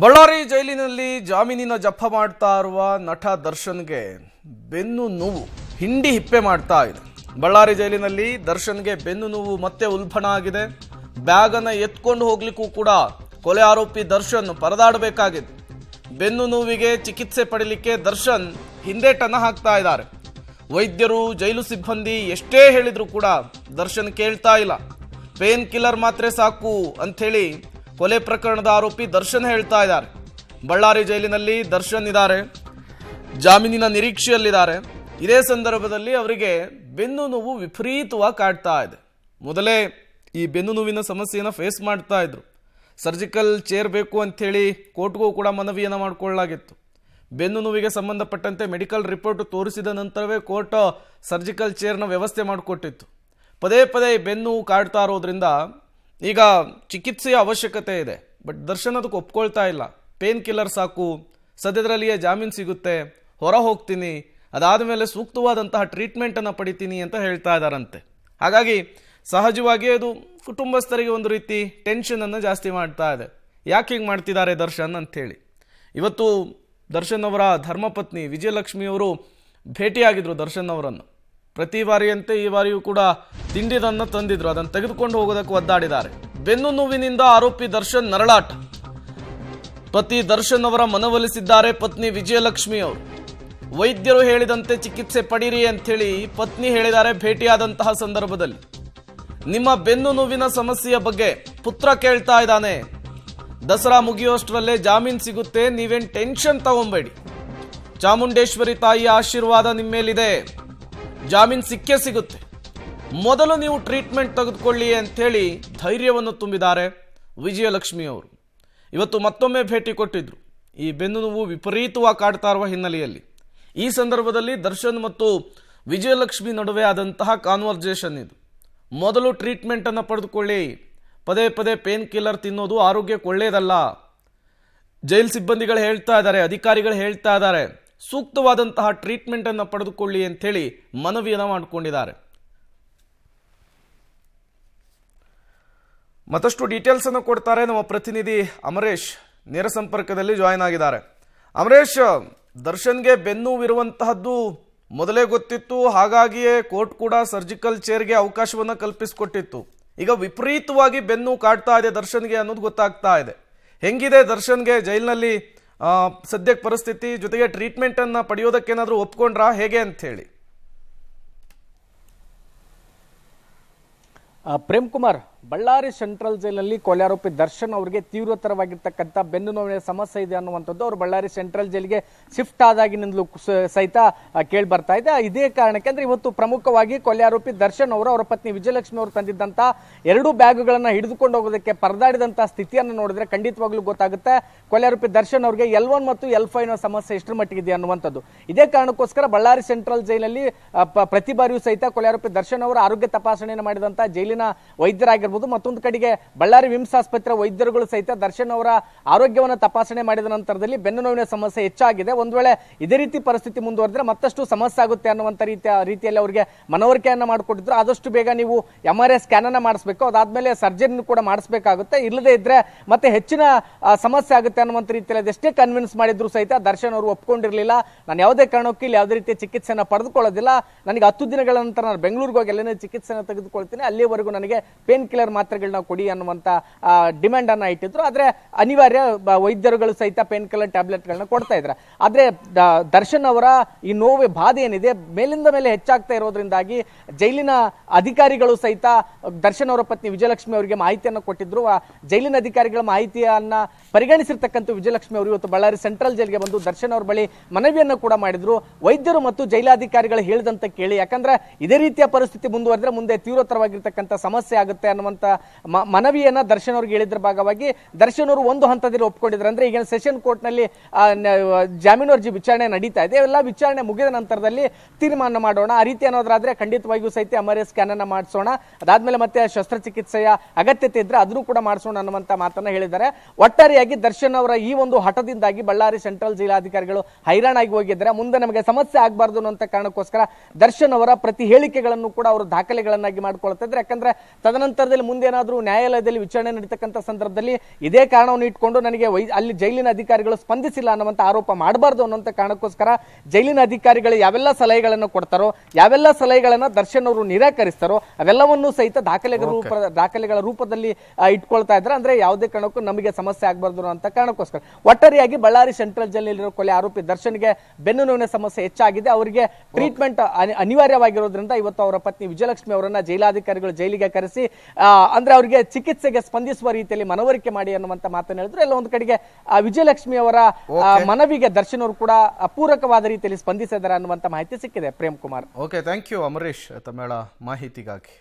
ಬಳ್ಳಾರಿ ಜೈಲಿನಲ್ಲಿ ಜಾಮೀನಿನ ಜಪ್ಪ ಮಾಡ್ತಾ ಇರುವ ನಟ ದರ್ಶನ್ಗೆ ಬೆನ್ನು ನೋವು ಹಿಂಡಿ ಹಿಪ್ಪೆ ಮಾಡ್ತಾ ಇದೆ. ಬಳ್ಳಾರಿ ಜೈಲಿನಲ್ಲಿ ದರ್ಶನ್ಗೆ ಬೆನ್ನು ನೋವು ಮತ್ತೆ ಉಲ್ಬಣ ಆಗಿದೆ. ಬ್ಯಾಗ್ ಅನ್ನು ಎತ್ಕೊಂಡು ಹೋಗ್ಲಿಕ್ಕೂ ಕೂಡ ಕೊಲೆ ಆರೋಪಿ ದರ್ಶನ್ ಪರದಾಡಬೇಕಾಗಿದೆ. ಬೆನ್ನು ನೋವಿಗೆ ಚಿಕಿತ್ಸೆ ಪಡೆಯಲಿಕ್ಕೆ ದರ್ಶನ್ ಹಿಂದೇಟನ್ನ ಹಾಕ್ತಾ ಇದ್ದಾರೆ. ವೈದ್ಯರು, ಜೈಲು ಸಿಬ್ಬಂದಿ ಎಷ್ಟೇ ಹೇಳಿದ್ರು ಕೂಡ ದರ್ಶನ್ ಕೇಳ್ತಾ ಇಲ್ಲ. ಪೇನ್ ಕಿಲ್ಲರ್ ಮಾತ್ರೆ ಸಾಕು ಅಂಥೇಳಿ ಕೊಲೆ ಪ್ರಕರಣದ ಆರೋಪಿ ದರ್ಶನ್ ಹೇಳ್ತಾ ಇದ್ದಾರೆ. ಬಳ್ಳಾರಿ ಜೈಲಿನಲ್ಲಿ ದರ್ಶನ್ ಇದ್ದಾರೆ, ಜಾಮೀನಿನ ನಿರೀಕ್ಷೆಯಲ್ಲಿದ್ದಾರೆ. ಇದೇ ಸಂದರ್ಭದಲ್ಲಿ ಅವರಿಗೆ ಬೆನ್ನು ನೋವು ವಿಪರೀತವಾಗಿ ಕಾಡ್ತಾ ಇದೆ. ಮೊದಲೇ ಈ ಬೆನ್ನು ನೋವಿನ ಸಮಸ್ಯೆಯನ್ನು ಫೇಸ್ ಮಾಡ್ತಾ ಇದ್ರು. ಸರ್ಜಿಕಲ್ ಚೇರ್ ಬೇಕು ಅಂಥೇಳಿ ಕೋರ್ಟ್ಗೂ ಕೂಡ ಮನವಿಯನ್ನು ಮಾಡಿಕೊಳ್ಳಲಾಗಿತ್ತು. ಬೆನ್ನು ನೋವಿಗೆ ಸಂಬಂಧಪಟ್ಟಂತೆ ಮೆಡಿಕಲ್ ರಿಪೋರ್ಟ್ ತೋರಿಸಿದ ನಂತರವೇ ಕೋರ್ಟ್ ಸರ್ಜಿಕಲ್ ಚೇರ್ನ ವ್ಯವಸ್ಥೆ ಮಾಡಿಕೊಟ್ಟಿತ್ತು. ಪದೇ ಪದೇ ಬೆನ್ನು ಕಾಡ್ತಾ ಇರೋದ್ರಿಂದ ಈಗ ಚಿಕಿತ್ಸೆಯ ಅವಶ್ಯಕತೆ ಇದೆ. ಬಟ್ ದರ್ಶನ್ ಅದಕ್ಕೆ ಒಪ್ಕೊಳ್ತಾ ಇಲ್ಲ. ಪೇನ್ ಕಿಲ್ಲರ್ ಸಾಕು, ಸದ್ಯದರಲ್ಲಿಯೇ ಜಾಮೀನು ಸಿಗುತ್ತೆ, ಹೊರ ಹೋಗ್ತೀನಿ, ಅದಾದ ಮೇಲೆ ಸೂಕ್ತವಾದಂತಹ ಟ್ರೀಟ್ಮೆಂಟನ್ನು ಪಡಿತೀನಿ ಅಂತ ಹೇಳ್ತಾ ಇದ್ದಾರಂತೆ. ಹಾಗಾಗಿ ಸಹಜವಾಗಿ ಅದು ಕುಟುಂಬಸ್ಥರಿಗೆ ಒಂದು ರೀತಿ ಟೆನ್ಷನನ್ನು ಜಾಸ್ತಿ ಮಾಡ್ತಾ ಇದೆ. ಯಾಕೆ ಹಿಂಗೆ ಮಾಡ್ತಿದ್ದಾರೆ ದರ್ಶನ್ ಅಂಥೇಳಿ. ಇವತ್ತು ದರ್ಶನ್ ಅವರ ಧರ್ಮಪತ್ನಿ ವಿಜಯಲಕ್ಷ್ಮಿಯವರು ಭೇಟಿಯಾಗಿದ್ರು ದರ್ಶನ್ ಅವರನ್ನು. ಪ್ರತಿ ಬಾರಿಯಂತೆ ಈ ಬಾರಿಯೂ ಕೂಡ ತಿಂಡಿದನ್ನು ತಂದಿದ್ರು, ಅದನ್ನು ತೆಗೆದುಕೊಂಡು ಹೋಗೋದಕ್ಕೆ ಒದ್ದಾಡಿದ್ದಾರೆ. ಬೆನ್ನು ನೋವಿನಿಂದ ಆರೋಪಿ ದರ್ಶನ್ ನರಳಾಟ. ಪತಿ ದರ್ಶನ್ ಅವರ ಮನವೊಲಿಸಿದ್ದಾರೆ ಪತ್ನಿ ವಿಜಯಲಕ್ಷ್ಮಿ ಅವರು. ವೈದ್ಯರು ಹೇಳಿದಂತೆ ಚಿಕಿತ್ಸೆ ಪಡೀರಿ ಅಂಥೇಳಿ ಪತ್ನಿ ಹೇಳಿದ್ದಾರೆ ಭೇಟಿಯಾದಂತಹ ಸಂದರ್ಭದಲ್ಲಿ. ನಿಮ್ಮ ಬೆನ್ನು ನೋವಿನ ಸಮಸ್ಯೆಯ ಬಗ್ಗೆ ಪುತ್ರ ಕೇಳ್ತಾ ಇದ್ದಾನೆ. ದಸರಾ ಮುಗಿಯೋಷ್ಟರಲ್ಲೇ ಜಾಮೀನು ಸಿಗುತ್ತೆ, ನೀವೇನು ಟೆನ್ಷನ್ ತಗೊಂಬೇಡಿ. ಚಾಮುಂಡೇಶ್ವರಿ ತಾಯಿಯ ಆಶೀರ್ವಾದ ನಿಮ್ಮ ಮೇಲಿದೆ, ಜಾಮೀನು ಸಿಕ್ಕೇ ಸಿಗುತ್ತೆ. ಮೊದಲು ನೀವು ಟ್ರೀಟ್ಮೆಂಟ್ ತೆಗೆದುಕೊಳ್ಳಿ ಅಂಥೇಳಿ ಧೈರ್ಯವನ್ನು ತುಂಬಿದ್ದಾರೆ ವಿಜಯಲಕ್ಷ್ಮಿ ಅವರು. ಇವತ್ತು ಮತ್ತೊಮ್ಮೆ ಭೇಟಿ ಕೊಟ್ಟಿದ್ರು. ಈ ಬೆನ್ನು ನೋವು ವಿಪರೀತವಾಗಿ ಕಾಡ್ತಾ ಇರುವ ಹಿನ್ನೆಲೆಯಲ್ಲಿ ಈ ಸಂದರ್ಭದಲ್ಲಿ ದರ್ಶನ್ ಮತ್ತು ವಿಜಯಲಕ್ಷ್ಮಿ ನಡುವೆ ಆದಂತಹ ಕಾನ್ವರ್ಜೇಷನ್ ಇದು. ಮೊದಲು ಟ್ರೀಟ್ಮೆಂಟನ್ನು ಪಡೆದುಕೊಳ್ಳಿ, ಪದೇ ಪದೇ ಪೇನ್ ಕಿಲ್ಲರ್ ತಿನ್ನೋದು ಆರೋಗ್ಯಕ್ಕೆ ಒಳ್ಳೆಯದಲ್ಲ. ಜೈಲ್ ಸಿಬ್ಬಂದಿಗಳು ಹೇಳ್ತಾ ಇದ್ದಾರೆ, ಅಧಿಕಾರಿಗಳು ಹೇಳ್ತಾ ಇದ್ದಾರೆ, ಸೂಕ್ತವಾದಂತಹ ಟ್ರೀಟ್ಮೆಂಟನ್ನು ಪಡೆದುಕೊಳ್ಳಿ ಅಂಥೇಳಿ ಮನವಿಯನ್ನು ಮಾಡಿಕೊಂಡಿದ್ದಾರೆ. ಮತ್ತಷ್ಟು ಡೀಟೇಲ್ಸ್ ಅನ್ನು ಕೊಡ್ತಾರೆ ನಮ್ಮ ಪ್ರತಿನಿಧಿ ಅಮರೇಶ್, ನೇರ ಸಂಪರ್ಕದಲ್ಲಿ ಜಾಯಿನ್ ಆಗಿದ್ದಾರೆ. ಅಮರೇಶ್, ದರ್ಶನ್ಗೆ ಬೆನ್ನುವಿರುವಂತಹದ್ದು ಮೊದಲೇ ಗೊತ್ತಿತ್ತು, ಹಾಗಾಗಿಯೇ ಕೋರ್ಟ್ ಕೂಡ ಸರ್ಜಿಕಲ್ ಚೇರ್ಗೆ ಅವಕಾಶವನ್ನು ಕಲ್ಪಿಸಿಕೊಟ್ಟಿತ್ತು. ಈಗ ವಿಪರೀತವಾಗಿ ಬೆನ್ನು ಕಾಡ್ತಾ ಇದೆ ದರ್ಶನ್ಗೆ ಅನ್ನೋದು ಗೊತ್ತಾಗ್ತಾ ಇದೆ. ಹೆಂಗಿದೆ ದರ್ಶನ್ಗೆ ಜೈಲಿನಲ್ಲಿ ಸದ್ಯಕ್ಕೆ ಪರಿಸ್ಥಿತಿ, ಜೊತೆಗೆ ಟ್ರೀಟ್ಮೆಂಟನ್ನು ಪಡೆಯೋದಕ್ಕೇನಾದರೂ ಒಪ್ಕೊಂಡ್ರಾ, ಹೇಗೆ ಅಂತ ಹೇಳಿ? ಪ್ರೇಮ್ ಕುಮಾರ್, ಬಳ್ಳಾರಿ ಸೆಂಟ್ರಲ್ ಜೈಲಿನಲ್ಲಿ ಕೊಲೆ ಆರೋಪಿ ದರ್ಶನ್ ಅವರಿಗೆ ತೀವ್ರತರವಾಗಿರ್ತಕ್ಕಂಥ ಬೆನ್ನು ನೋವಿನ ಸಮಸ್ಯೆ ಇದೆ ಅನ್ನುವಂಥದ್ದು ಅವರು ಬಳ್ಳಾರಿ ಸೆಂಟ್ರಲ್ ಜೈಲಿಗೆ ಶಿಫ್ಟ್ ಆದಾಗಿನಿಂದಲೂ ಸಹಿತ ಕೇಳಿ ಬರ್ತಾ ಇದೆ. ಇದೇ ಕಾರಣಕ್ಕೆ ಅಂದ್ರೆ ಇವತ್ತು ಪ್ರಮುಖವಾಗಿ ಕೊಲೆ ಆರೋಪಿ ದರ್ಶನ್ ಅವರು ಅವರ ಪತ್ನಿ ವಿಜಯಲಕ್ಷ್ಮಿ ಅವರು ತಂದಿದ್ದಂತ 2 ಬ್ಯಾಗ್ಗಳನ್ನ ಹಿಡಿದುಕೊಂಡು ಹೋಗೋದಕ್ಕೆ ಪರದಾಡಿದಂತಹ ಸ್ಥಿತಿಯನ್ನು ನೋಡಿದ್ರೆ ಖಂಡಿತವಾಗ್ಲೂ ಗೊತ್ತಾಗುತ್ತೆ ಕೊಲೆ ಆರೋಪಿ ದರ್ಶನ್ ಅವರಿಗೆ L1 ಮತ್ತು L5 ಸಮಸ್ಯೆ ಎಷ್ಟರ ಮಟ್ಟಿಗಿದೆ ಅನ್ನುವಂಥದ್ದು. ಇದೇ ಕಾರಣಕ್ಕೋಸ್ಕರ ಬಳ್ಳಾರಿ ಸೆಂಟ್ರಲ್ ಜೈಲಲ್ಲಿ ಪ್ರತಿ ಬಾರಿಯೂ ಸಹಿತ ಕೊಲೆ ಆರೋಪಿ ದರ್ಶನ್ ಅವರ ಆರೋಗ್ಯ ತಪಾಸಣೆಯನ್ನು ಮಾಡಿದಂತ ಜೈಲಿನ ವೈದ್ಯರಾಗಿರ್ಬೋದು, ಮತ್ತೊಂದು ಕಡೆಗೆ ಬಳ್ಳಾರಿ ವಿಮ್ಸ್ ಆಸ್ಪತ್ರೆ ವೈದ್ಯರುಗಳು ಸಹಿತ ದರ್ಶನ್ ಅವರ ಆರೋಗ್ಯವನ್ನು ತಪಾಸಣೆ ಮಾಡಿದ ನಂತರದಲ್ಲಿ ಬೆನ್ನು ನೋವಿನ ಸಮಸ್ಯೆ ಹೆಚ್ಚಾಗಿದೆ, ಒಂದು ವೇಳೆ ಇದೇ ರೀತಿ ಪರಿಸ್ಥಿತಿ ಮುಂದುವರೆದ್ರೆ ಮತ್ತಷ್ಟು ಸಮಸ್ಯೆ ಆಗುತ್ತೆ ಅನ್ನುವಂಥ ರೀತಿಯಲ್ಲಿ ಅವರಿಗೆ ಮನವರಿಕೆಯನ್ನ ಮಾಡಿಕೊಟ್ಟಿದ್ರು. ಆದಷ್ಟು ಬೇಗ ನೀವು MRI ಸ್ಕ್ಯಾನ್ ಅನ್ನ ಮಾಡಿಸಬೇಕು, ಅದಾದ್ಮೇಲೆ ಸರ್ಜರಿ ಕೂಡ ಮಾಡಿಸಬೇಕಾಗುತ್ತೆ, ಇಲ್ಲದೇ ಇದ್ರೆ ಮತ್ತೆ ಹೆಚ್ಚಿನ ಸಮಸ್ಯೆ ಆಗುತ್ತೆ ಅನ್ನುವಂಥ ರೀತಿಯಲ್ಲಿ ಅದೆಷ್ಟೇ ಕನ್ವಿನ್ಸ್ ಮಾಡಿದ್ರು ಸಹಿತ ದರ್ಶನ್ ಅವರು ಒಪ್ಕೊಂಡಿರಲಿಲ್ಲ. ನಾನು ಯಾವುದೇ ಕಾರಣಕ್ಕೂ ಇಲ್ಲಿ ಯಾವುದೇ ರೀತಿಯ ಚಿಕಿತ್ಸೆಯನ್ನು ಪಡೆದುಕೊಳ್ಳೋದಿಲ್ಲ, ನನಗೆ 10 ದಿನಗಳ ನಂತರ ನಾನು ಬೆಂಗಳೂರಿಗೆ ಹೋಗಿ ಎಲ್ಲನೇ ಚಿಕಿತ್ಸೆಯನ್ನು ತೆಗೆದುಕೊಳ್ತೀನಿ, ಅಲ್ಲಿವರೆಗೂ ನನಗೆ ಪೇನ್ ಕಿಲ್ಲರ್ ಮಾತ್ರೆಗಳನ್ನ ಕೊಡಿ ಅನ್ನುವಂತ ಡಿಮ್ಯಾಂಡ್ ಅನ್ನ ಇಟ್ಟಿದ್ರು. ಆದ್ರೆ ಅನಿವಾರ್ಯ ವೈದ್ಯರುಗಳು ಸಹಿತ ಪೇನ್ ಕಿಲ್ಲರ್ ಟ್ಯಾಬ್ಲೆಟ್ ಗಳನ್ನ ಕೊಡ್ತಾ ಇದ್ದಾರೆ. ಆದ್ರೆ ದರ್ಶನ್ ಅವರ ಈ ನೋವು ಬಾಧೆ ಏನಿದೆ ಮೇಲಿಂದ ಮೇಲೆ ಹೆಚ್ಚಾಗ್ತಾ ಇರೋದ್ರಿಂದಾಗಿ ಜೈಲಿನ ಅಧಿಕಾರಿಗಳು ಸಹಿತ ದರ್ಶನ್ ಅವರ ಪತ್ನಿ ವಿಜಯಲಕ್ಷ್ಮಿ ಅವರಿಗೆ ಮಾಹಿತಿಯನ್ನು ಕೊಟ್ಟಿದ್ರು. ಜೈಲಿನ ಅಧಿಕಾರಿಗಳ ಮಾಹಿತಿಯನ್ನ ಪರಿಗಣಿಸಿರ್ತಕ್ಕಂಥ ವಿಜಯಲಕ್ಷ್ಮಿ ಅವರು ಇವತ್ತು ಬಳ್ಳಾರಿ ಸೆಂಟ್ರಲ್ ಜೈಲಿಗೆ ಬಂದು ದರ್ಶನ್ ಅವರ ಬಳಿ ಮನವಿಯನ್ನು ಕೂಡ ಮಾಡಿದ್ರು. ವೈದ್ಯರು ಮತ್ತು ಜೈಲಾಧಿಕಾರಿಗಳು ಹೇಳಿದಂತ ಕೇಳಿ, ಯಾಕಂದ್ರೆ ಇದೇ ರೀತಿಯ ಪರಿಸ್ಥಿತಿ ಮುಂದುವರೆದ್ರೆ ಮುಂದೆ ತೀವ್ರತರವಾಗಿರ್ತಕ್ಕಂಥ ಸಮಸ್ಯೆ ಆಗುತ್ತೆ ಅನ್ನುವಂತ ಮನವಿಯನ್ನ ದರ್ಶನ್ ಅವ್ರಿಗೆ ಹೇಳಿದ್ರ ಭಾಗವಾಗಿ ದರ್ಶನ್ ಅವರು ಒಂದು ಹಂತದಲ್ಲಿ ಒಪ್ಕೊಂಡಿದ್ರು. ಅಂದ್ರೆ ಈಗ ಸೆಷನ್ ಕೋರ್ಟ್ ನಲ್ಲಿ ಜಾಮೀನು ಅರ್ಜಿ ವಿಚಾರಣೆ ನಡೀತಾ ಇದೆ, ಎಲ್ಲ ವಿಚಾರಣೆ ಮುಗಿದ ನಂತರದಲ್ಲಿ ತೀರ್ಮಾನ ಮಾಡೋಣ, ಆ ರೀತಿ ಅನ್ನೋದಾದ್ರೆ ಖಂಡಿತವಾಗಿಯೂ ಸಹಿತ MRI ಸ್ಕ್ಯಾನ್ ಅನ್ನ ಮಾಡಿಸೋಣ, ಅದಾದ್ಮೇಲೆ ಮತ್ತೆ ಶಸ್ತ್ರಚಿಕಿತ್ಸೆಯ ಅಗತ್ಯತೆ ಇದ್ರೆ ಅದನ್ನು ಕೂಡ ಮಾಡಿಸೋಣ ಅನ್ನುವಂತ ಮಾತನ್ನ ಹೇಳಿದ್ದಾರೆ. ಒಟ್ಟಾರೆಯಾಗಿ ದರ್ಶನ್ ಅವರ ಈ ಒಂದು ಹಠದಿಂದಾಗಿ ಬಳ್ಳಾರಿ ಸೆಂಟ್ರಲ್ ಜಿಲ್ಲಾಧಿಕಾರಿಗಳು ಹೈರಾಣಾಗಿ ಹೋಗಿದ್ದಾರೆ. ಮುಂದೆ ನಮಗೆ ಸಮಸ್ಯೆ ಆಗಬಾರ್ದು ಅನ್ನೋ ಕಾರಣಕ್ಕೋಸ್ಕರ ದರ್ಶನ್ ಅವರ ಪ್ರತಿ ಹೇಳಿಕೆಗಳನ್ನು ಕೂಡ ಅವರು ದಾಖಲೆಗಳನ್ನಾಗಿ ಮಾಡ್ಕೊಳ್ತಾ ಇದ್ದಾರೆ. ಯಾಕಂದ್ರೆ ತದನಂತರದಲ್ಲಿ ಆಮೇಲೆ ಮುಂದೇನಾದ್ರೂ ನ್ಯಾಯಾಲಯದಲ್ಲಿ ವಿಚಾರಣೆ ನಡೀತಕ್ಕಂಥ ಸಂದರ್ಭದಲ್ಲಿ ಇದೇ ಕಾರಣವನ್ನು ಇಟ್ಕೊಂಡು ನನಗೆ ಅಲ್ಲಿ ಜೈಲಿನ ಅಧಿಕಾರಿಗಳು ಸ್ಪಂದಿಸಿಲ್ಲ ಅನ್ನುವಂಥ ಆರೋಪ ಮಾಡಬಾರ್ದು ಅನ್ನುವಂಥ ಕಾರಣಕ್ಕೋಸ್ಕರ ಜೈಲಿನ ಅಧಿಕಾರಿಗಳು ಯಾವೆಲ್ಲ ಸಲಹೆಗಳನ್ನು ಕೊಡ್ತಾರೋ, ಯಾವೆಲ್ಲ ಸಲಹೆಗಳನ್ನ ದರ್ಶನ್ ಅವರು ನಿರಾಕರಿಸ್ತಾರೋ ಅವೆಲ್ಲವನ್ನೂ ಸಹಿತ ದಾಖಲೆಗಳ ರೂಪದಲ್ಲಿ ಇಟ್ಕೊಳ್ತಾ ಇದ್ದಾರೆ. ಅಂದ್ರೆ ಯಾವುದೇ ಕಾರಣಕ್ಕೂ ನಮಗೆ ಸಮಸ್ಯೆ ಆಗಬಾರ್ದು ಅಂತ ಕಾರಣಕ್ಕೋಸ್ಕರ ಒಟ್ಟಾರೆಯಾಗಿ ಬಳ್ಳಾರಿ ಸೆಂಟ್ರಲ್ ಜೈಲಿನಲ್ಲಿರೋ ಕೊಲೆ ಆರೋಪಿ ದರ್ಶನ್ಗೆ ಬೆನ್ನು ನೋವಿನ ಸಮಸ್ಯೆ ಹೆಚ್ಚಾಗಿದೆ. ಅವರಿಗೆ ಟ್ರೀಟ್ಮೆಂಟ್ ಅನಿವಾರ್ಯವಾಗಿರೋದ್ರಿಂದ ಇವತ್ತು ಅವರ ಪತ್ನಿ ವಿಜಯಲಕ್ಷ್ಮಿ ಅವರನ್ನ ಜೈಲಾಧಿಕಾರಿಗಳು ಜೈಲಿಗೆ ಕರೆಸಿ ಅಂದ್ರೆ ಅವರಿಗೆ ಚಿಕಿತ್ಸೆಗೆ ಸ್ಪಂದಿಸುವ ರೀತಿಯಲ್ಲಿ ಮನವರಿಕೆ ಮಾಡಿ ಅನ್ನುವಂತ ಮಾತನ್ನು ಹೇಳಿದ್ರು. ಎಲ್ಲ ಒಂದು ಕಡೆಗೆ ವಿಜಯಲಕ್ಷ್ಮಿ ಅವರ ಮನವಿಗೆ ದರ್ಶನ್ ಅವರು ಕೂಡ ಪೂರಕವಾದ ರೀತಿಯಲ್ಲಿ ಸ್ಪಂದಿಸಿದ್ದಾರೆ ಅನ್ನುವಂತ ಮಾಹಿತಿ ಸಿಕ್ಕಿದೆ. Prem Kumar. Okay, thank you Amarish ತಮ್ಮೆಳ ಮಾಹಿತಿಗಾಗಿ.